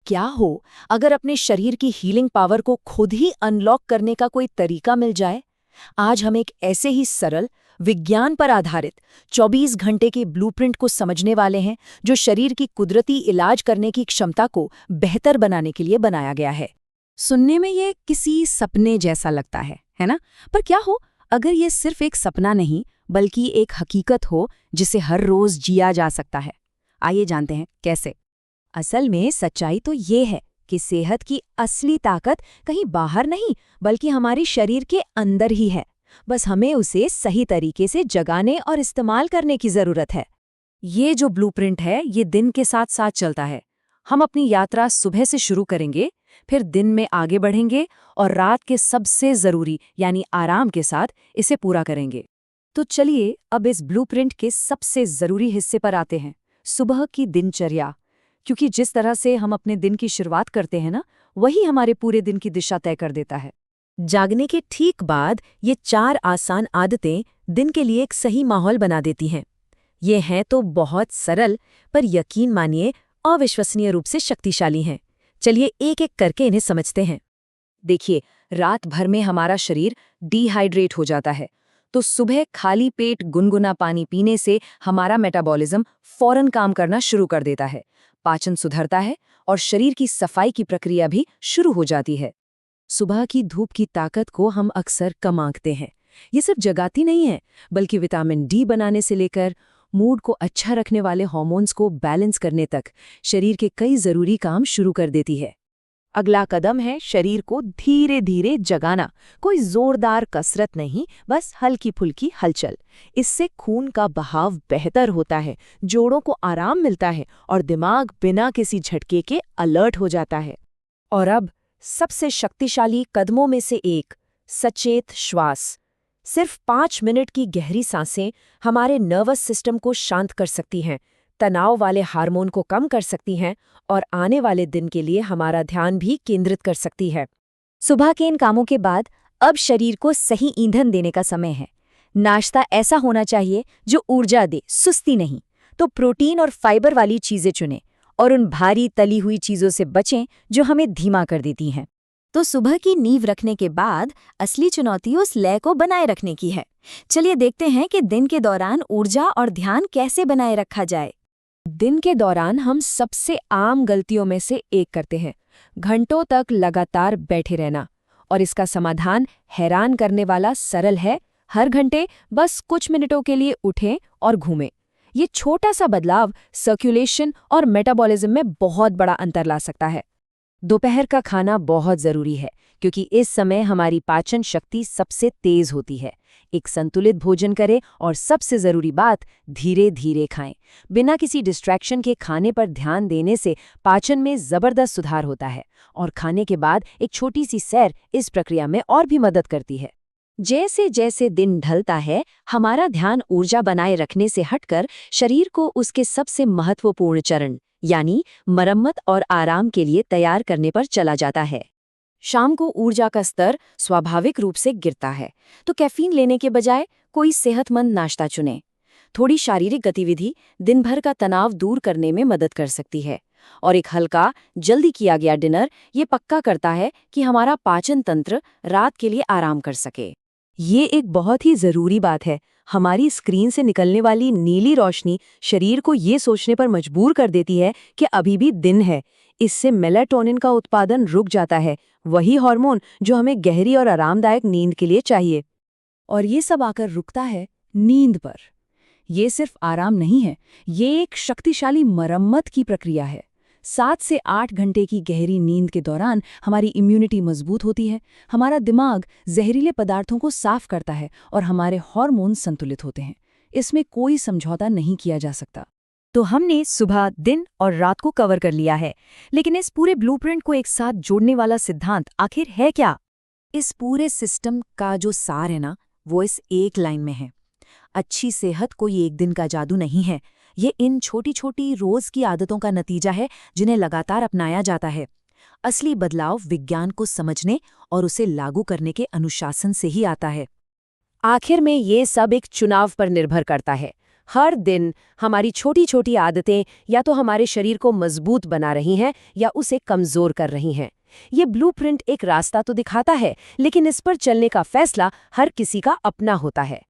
क्या हो अगर अपने शरीर की हीलिंग पावर को खुद ही अनलॉक करने का कोई तरीका मिल जाए? आज हम एक ऐसे ही सरल, विज्ञान पर आधारित 24 घंटे के ब्लूप्रिंट को समझने वाले हैं जो शरीर की कुदरती इलाज करने की क्षमता को बेहतर बनाने के लिए बनाया गया है। सुनने में ये किसी सपने जैसा लगता है ना? पर क्या हो अगर ये सिर्फ एक सपना नहीं बल्कि एक हकीकत हो जिसे हर रोज जिया जा सकता है? आइए जानते हैं कैसे। असल में सच्चाई तो ये है कि सेहत की असली ताकत कहीं बाहर नहीं बल्कि हमारी शरीर के अंदर ही है। बस हमें उसे सही तरीके से जगाने और इस्तेमाल करने की जरूरत है। ये जो ब्लूप्रिंट है ये दिन के साथ साथ चलता है। हम अपनी यात्रा सुबह से शुरू करेंगे, फिर दिन में आगे बढ़ेंगे और रात के सबसे जरूरी यानी आराम के साथ इसे पूरा करेंगे। तो चलिए अब इस ब्लूप्रिंट के सबसे जरूरी हिस्से पर आते हैं, सुबह की दिनचर्या। क्योंकि जिस तरह से हम अपने दिन की शुरुआत करते हैं ना, वही हमारे पूरे दिन की दिशा तय कर देता है। जागने के ठीक बाद ये 4 आसान आदतें दिन के लिए एक सही माहौल बना देती हैं। ये हैं तो बहुत सरल, पर यकीन मानिए अविश्वसनीय रूप से शक्तिशाली हैं। चलिए एक एक करके इन्हें समझते हैं। देखिए, रात भर में हमारा शरीर डिहाइड्रेट हो जाता है, तो सुबह खाली पेट गुनगुना पानी पीने से हमारा मेटाबॉलिज्म फौरन काम करना शुरू कर देता है, पाचन सुधरता है और शरीर की सफाई की प्रक्रिया भी शुरू हो जाती है। सुबह की धूप की ताकत को हम अक्सर कम आंकते हैं। ये सिर्फ जगाती नहीं है, बल्कि विटामिन डी बनाने से लेकर मूड को अच्छा रखने वाले हार्मोन्स को बैलेंस करने तक शरीर के कई जरूरी काम शुरू कर देती है। अगला कदम है शरीर को धीरे धीरे जगाना। कोई जोरदार कसरत नहीं, बस हल्की फुल्की हलचल। इससे खून का बहाव बेहतर होता है, जोड़ों को आराम मिलता है और दिमाग बिना किसी झटके के अलर्ट हो जाता है। और अब सबसे शक्तिशाली कदमों में से एक, सचेत श्वास। सिर्फ 5 मिनट की गहरी सांसें हमारे नर्वस सिस्टम को शांत कर सकती हैं, तनाव वाले हार्मोन को कम कर सकती हैं और आने वाले दिन के लिए हमारा ध्यान भी केंद्रित कर सकती है। सुबह के इन कामों के बाद अब शरीर को सही ईंधन देने का समय है। नाश्ता ऐसा होना चाहिए जो ऊर्जा दे, सुस्ती नहीं। तो प्रोटीन और फाइबर वाली चीजें चुनें और उन भारी तली हुई चीजों से बचें जो हमें धीमा कर देती हैं। तो सुबह की नींव रखने के बाद असली चुनौती उस लय को बनाए रखने की है। चलिए देखते हैं कि दिन के दौरान ऊर्जा और ध्यान कैसे बनाए रखा जाए। दिन के दौरान हम सबसे आम गलतियों में से एक करते हैं, घंटों तक लगातार बैठे रहना। और इसका समाधान हैरान करने वाला सरल है, हर घंटे बस कुछ मिनटों के लिए उठें और घूमें। ये छोटा सा बदलाव सर्कुलेशन और मेटाबॉलिज्म में बहुत बड़ा अंतर ला सकता है। दोपहर का खाना बहुत जरूरी है क्योंकि इस समय हमारी पाचन शक्ति सबसे तेज होती है। एक संतुलित भोजन करें और सबसे जरूरी बात, धीरे धीरे खाएं। बिना किसी डिस्ट्रैक्शन के खाने पर ध्यान देने से पाचन में जबरदस्त सुधार होता है और खाने के बाद एक छोटी सी सैर इस प्रक्रिया में और भी मदद करती है। जैसे जैसे दिन ढलता है, हमारा ध्यान ऊर्जा बनाए रखने से हटकर शरीर को उसके सबसे महत्वपूर्ण चरण यानी मरम्मत और आराम के लिए तैयार करने पर चला जाता है। शाम को ऊर्जा का स्तर स्वाभाविक रूप से गिरता है, तो कैफीन लेने के बजाय कोई सेहतमंद नाश्ता चुनें। थोड़ी शारीरिक गतिविधि दिन भर का तनाव दूर करने में मदद कर सकती है और एक हल्का, जल्दी किया गया डिनर ये पक्का करता है कि हमारा पाचन तंत्र रात के लिए आराम कर सके। ये एक बहुत ही जरूरी बात है। हमारी स्क्रीन से निकलने वाली नीली रोशनी शरीर को ये सोचने पर मजबूर कर देती है कि अभी भी दिन है। इससे मेलाटोनिन का उत्पादन रुक जाता है, वही हार्मोन जो हमें गहरी और आरामदायक नींद के लिए चाहिए। और ये सब आकर रुकता है नींद पर। ये सिर्फ आराम नहीं है, ये एक शक्तिशाली मरम्मत की प्रक्रिया है। 7 से 8 घंटे की गहरी नींद के दौरान हमारी इम्यूनिटी मजबूत होती है, हमारा दिमाग जहरीले पदार्थों को साफ करता है और हमारे हार्मोन संतुलित होते हैं। इसमें कोई समझौता नहीं किया जा सकता। तो हमने सुबह, दिन और रात को कवर कर लिया है, लेकिन इस पूरे ब्लूप्रिंट को एक साथ जोड़ने वाला सिद्धांत आखिर है क्या? इस पूरे सिस्टम का जो सार है ना, वो इस एक लाइन में है। अच्छी सेहत कोई एक दिन का जादू नहीं है, ये इन छोटी छोटी रोज की आदतों का नतीजा है जिन्हें लगातार अपनाया जाता है। असली बदलाव विज्ञान को समझने और उसे लागू करने के अनुशासन से ही आता है। आखिर में ये सब एक चुनाव पर निर्भर करता है। हर दिन हमारी छोटी छोटी आदतें या तो हमारे शरीर को मजबूत बना रही हैं या उसे कमज़ोर कर रही हैं। ये ब्लूप्रिंट एक रास्ता तो दिखाता है, लेकिन इस पर चलने का फैसला हर किसी का अपना होता है।